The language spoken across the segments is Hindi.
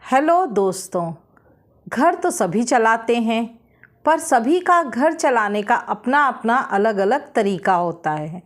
हेलो दोस्तों, घर तो सभी चलाते हैं, पर सभी का घर चलाने का अपना अपना अलग अलग तरीका होता है।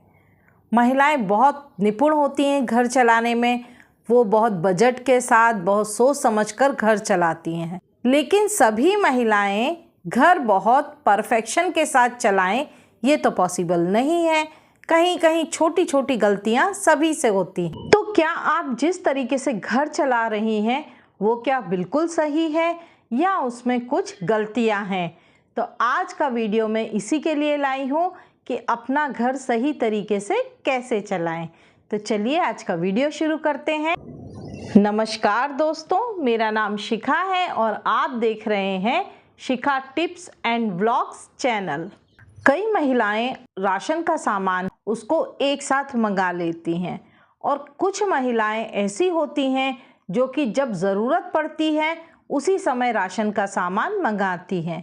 महिलाएं बहुत निपुण होती हैं घर चलाने में। वो बहुत बजट के साथ, बहुत सोच समझकर घर चलाती हैं। लेकिन सभी महिलाएं घर बहुत परफेक्शन के साथ चलाएं, ये तो पॉसिबल नहीं है। कहीं कहीं छोटी छोटी गलतियां सभी से होती हैं। तो क्या आप जिस तरीके से घर चला रही हैं वो क्या बिल्कुल सही है या उसमें कुछ गलतियां हैं? तो आज का वीडियो मैं इसी के लिए लाई हूँ कि अपना घर सही तरीके से कैसे चलाएं। तो चलिए आज का वीडियो शुरू करते हैं। नमस्कार दोस्तों, मेरा नाम शिखा है और आप देख रहे हैं शिखा टिप्स एंड व्लॉग्स चैनल। कई महिलाएं राशन का सामान उसको एक साथ मंगा लेती हैं और कुछ महिलाएं ऐसी होती हैं जो कि जब ज़रूरत पड़ती है उसी समय राशन का सामान मंगाती हैं।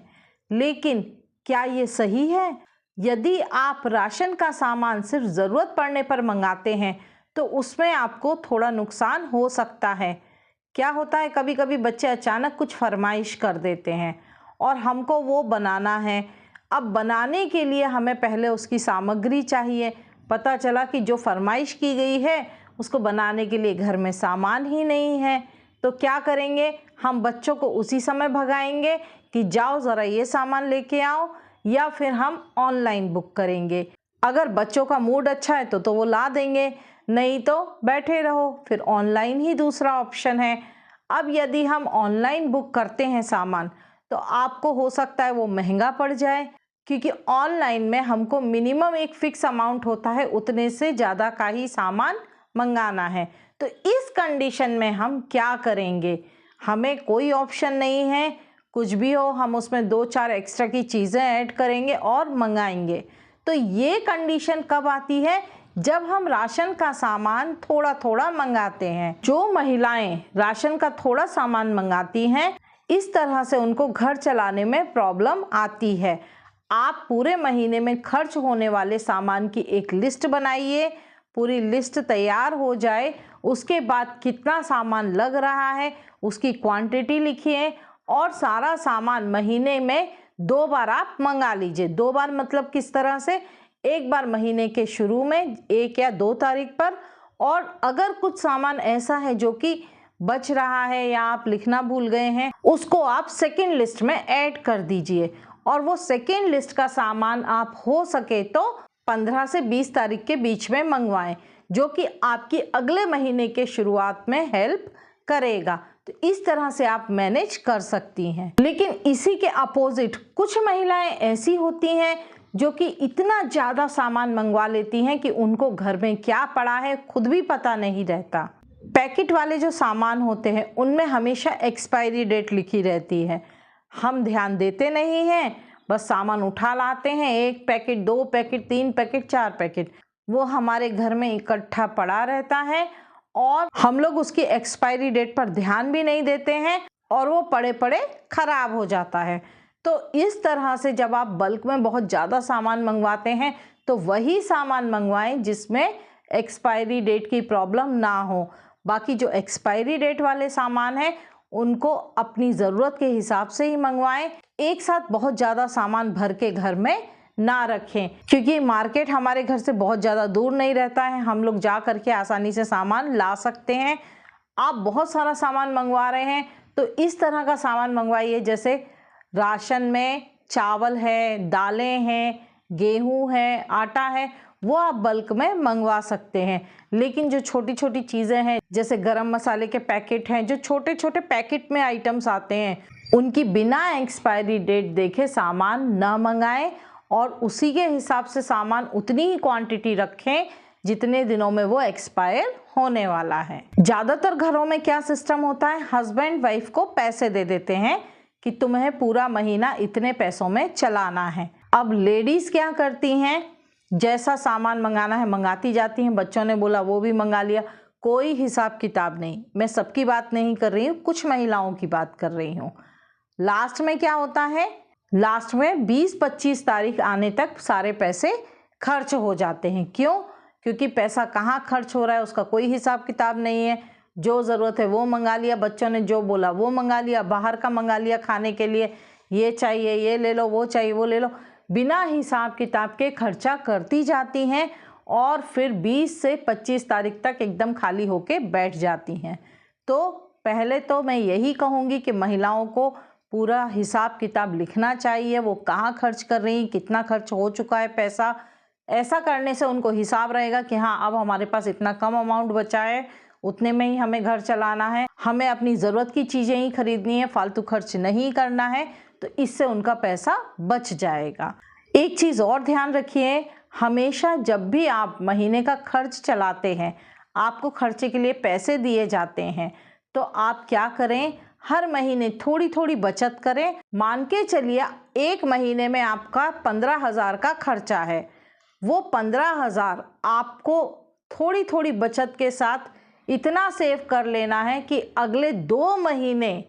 लेकिन क्या ये सही है? यदि आप राशन का सामान सिर्फ ज़रूरत पड़ने पर मंगाते हैं तो उसमें आपको थोड़ा नुकसान हो सकता है। क्या होता है, कभी कभी बच्चे अचानक कुछ फरमाइश कर देते हैं और हमको वो बनाना है। अब बनाने के लिए हमें पहले उसकी सामग्री चाहिए। पता चला कि जो फरमाइश की गई है उसको बनाने के लिए घर में सामान ही नहीं है। तो क्या करेंगे? हम बच्चों को उसी समय भगाएंगे कि जाओ ज़रा ये सामान लेके आओ, या फिर हम ऑनलाइन बुक करेंगे। अगर बच्चों का मूड अच्छा है तो वो ला देंगे, नहीं तो बैठे रहो, फिर ऑनलाइन ही दूसरा ऑप्शन है। अब यदि हम ऑनलाइन बुक करते हैं सामान तो आपको हो सकता है वो महंगा पड़ जाए, क्योंकि ऑनलाइन में हमको मिनिमम एक फिक्स अमाउंट होता है, उतने से ज़्यादा का ही सामान मंगाना है। तो इस कंडीशन में हम क्या करेंगे? हमें कोई ऑप्शन नहीं है, कुछ भी हो हम उसमें 2-4 एक्स्ट्रा की चीज़ें ऐड करेंगे और मंगाएंगे। तो ये कंडीशन कब आती है? जब हम राशन का सामान थोड़ा थोड़ा मंगाते हैं। जो महिलाएं राशन का थोड़ा सामान मंगाती हैं, इस तरह से उनको घर चलाने में प्रॉब्लम आती है। आप पूरे महीने में खर्च होने वाले सामान की एक लिस्ट बनाइए। पूरी लिस्ट तैयार हो जाए उसके बाद कितना सामान लग रहा है उसकी क्वांटिटी लिखिए और सारा सामान महीने में 2 बार आप मंगा लीजिए। 2 बार मतलब किस तरह से? एक बार महीने के शुरू में 1 या 2 तारीख पर, और अगर कुछ सामान ऐसा है जो कि बच रहा है या आप लिखना भूल गए हैं, उसको आप सेकेंड लिस्ट में ऐड कर दीजिए। और वो सेकेंड लिस्ट का सामान आप हो सके तो 15 से 20 तारीख के बीच में मंगवाएं, जो कि आपकी अगले महीने के शुरुआत में हेल्प करेगा। तो इस तरह से आप मैनेज कर सकती हैं। लेकिन इसी के अपोजिट कुछ महिलाएं ऐसी होती हैं जो कि इतना ज़्यादा सामान मंगवा लेती हैं कि उनको घर में क्या पड़ा है खुद भी पता नहीं रहता। पैकेट वाले जो सामान होते हैं उनमें हमेशा एक्सपायरी डेट लिखी रहती है। हम ध्यान देते नहीं हैं, बस सामान उठा लाते हैं। 1 पैकेट, 2 पैकेट, 3 पैकेट, 4 पैकेट वो हमारे घर में इकट्ठा पड़ा रहता है और हम लोग उसकी एक्सपायरी डेट पर ध्यान भी नहीं देते हैं और वो पड़े पड़े खराब हो जाता है। तो इस तरह से जब आप बल्क में बहुत ज़्यादा सामान मंगवाते हैं तो वही सामान मंगवाएं जिसमें एक्सपायरी डेट की प्रॉब्लम ना हो। बाकी जो एक्सपायरी डेट वाले सामान हैं उनको अपनी ज़रूरत के हिसाब से ही मंगवाएं। एक साथ बहुत ज़्यादा सामान भर के घर में ना रखें, क्योंकि मार्केट हमारे घर से बहुत ज़्यादा दूर नहीं रहता है। हम लोग जा करके आसानी से सामान ला सकते हैं। आप बहुत सारा सामान मंगवा रहे हैं तो इस तरह का सामान मंगवाइए, जैसे राशन में चावल है, दालें हैं, गेहूँ है, आटा है, वो आप बल्क में मंगवा सकते हैं। लेकिन जो छोटी छोटी चीज़ें हैं जैसे गरम मसाले के पैकेट हैं, जो छोटे छोटे पैकेट में आइटम्स आते हैं, उनकी बिना एक्सपायरी डेट देखे सामान न मंगाएं और उसी के हिसाब से सामान उतनी ही क्वांटिटी रखें जितने दिनों में वो एक्सपायर होने वाला है। ज़्यादातर घरों में क्या सिस्टम होता है, हस्बैंड वाइफ को पैसे दे देते हैं कि तुम्हें पूरा महीना इतने पैसों में चलाना है। अब लेडीज़ क्या करती हैं, जैसा सामान मंगाना है मंगाती जाती हैं। बच्चों ने बोला वो भी मंगा लिया, कोई हिसाब किताब नहीं। मैं सबकी बात नहीं कर रही हूँ, कुछ महिलाओं की बात कर रही हूँ। लास्ट में क्या होता है, लास्ट में 20-25 तारीख आने तक सारे पैसे खर्च हो जाते हैं। क्यों? क्योंकि पैसा कहाँ खर्च हो रहा है उसका कोई हिसाब किताब नहीं है। जो ज़रूरत है वो मंगा लिया, बच्चों ने जो बोला वो मंगा लिया, बाहर का मंगा लिया खाने के लिए, ये चाहिए ये ले लो, वो चाहिए वो ले लो, बिना हिसाब किताब के खर्चा करती जाती हैं और फिर 20 से 25 तारीख तक एकदम खाली होके बैठ जाती हैं। तो पहले तो मैं यही कहूँगी कि महिलाओं को पूरा हिसाब किताब लिखना चाहिए, वो कहाँ खर्च कर रही, कितना खर्च हो चुका है पैसा। ऐसा करने से उनको हिसाब रहेगा कि हाँ अब हमारे पास इतना कम अमाउंट बचा है, उतने में ही हमें घर चलाना है, हमें अपनी ज़रूरत की चीज़ें ही खरीदनी है, फालतू खर्च नहीं करना है। तो इससे उनका पैसा बच जाएगा। एक चीज़ और ध्यान रखिए, हमेशा जब भी आप महीने का खर्च चलाते हैं, आपको खर्चे के लिए पैसे दिए जाते हैं, तो आप क्या करें, हर महीने थोड़ी थोड़ी बचत करें। मान के चलिए एक महीने में आपका 15,000 का खर्चा है, वो 15,000 आपको थोड़ी थोड़ी बचत के साथ इतना सेव कर लेना है कि अगले 2 महीने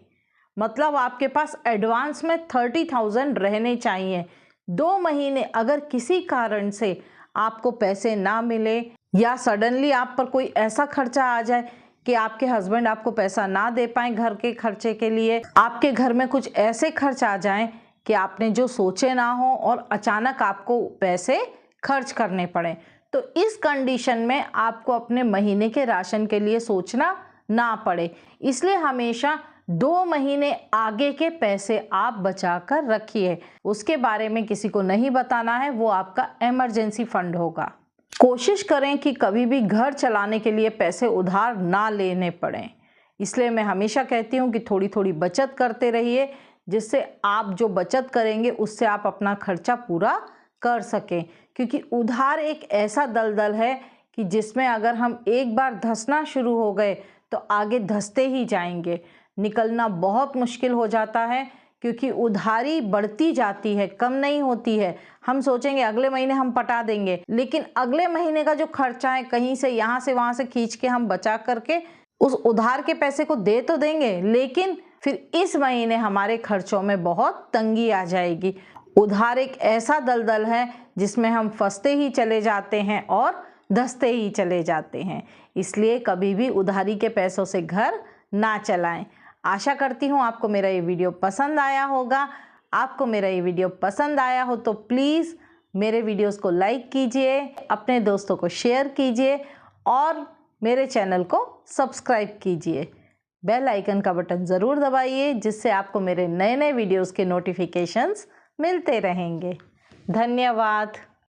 मतलब आपके पास एडवांस में 30,000 रहने चाहिए। 2 महीने अगर किसी कारण से आपको पैसे ना मिले या सडनली आप पर कोई ऐसा खर्चा आ जाए कि आपके हस्बैंड आपको पैसा ना दे पाए घर के खर्चे के लिए, आपके घर में कुछ ऐसे खर्च आ जाएं कि आपने जो सोचे ना हो और अचानक आपको पैसे खर्च करने पड़े, तो इस कंडीशन में आपको अपने महीने के राशन के लिए सोचना ना पड़े। इसलिए हमेशा 2 महीने आगे के पैसे आप बचा कर रखिए। उसके बारे में किसी को नहीं बताना है, वो आपका इमरजेंसी फंड होगा। कोशिश करें कि कभी भी घर चलाने के लिए पैसे उधार ना लेने पड़ें। इसलिए मैं हमेशा कहती हूँ कि थोड़ी थोड़ी बचत करते रहिए, जिससे आप जो बचत करेंगे उससे आप अपना खर्चा पूरा कर सकें। क्योंकि उधार एक ऐसा दलदल है कि जिसमें अगर हम एक बार धंसना शुरू हो गए तो आगे धंसते ही जाएंगे, निकलना बहुत मुश्किल हो जाता है। क्योंकि उधारी बढ़ती जाती है, कम नहीं होती है। हम सोचेंगे अगले महीने हम पटा देंगे, लेकिन अगले महीने का जो खर्चा है कहीं से यहाँ से वहाँ से खींच के हम बचा करके उस उधार के पैसे को दे तो देंगे, लेकिन फिर इस महीने हमारे खर्चों में बहुत तंगी आ जाएगी। उधार एक ऐसा दलदल है जिसमें हम फंसते ही चले जाते हैं और धंसते ही चले जाते हैं। इसलिए कभी भी उधारी के पैसों से घर ना चलाएं। आशा करती हूँ आपको मेरा ये वीडियो पसंद आया होगा। आपको मेरा ये वीडियो पसंद आया हो तो प्लीज़ मेरे वीडियोस को लाइक कीजिए, अपने दोस्तों को शेयर कीजिए और मेरे चैनल को सब्सक्राइब कीजिए। बेल आइकन का बटन ज़रूर दबाइए, जिससे आपको मेरे नए नए वीडियोस के नोटिफिकेशंस मिलते रहेंगे। धन्यवाद।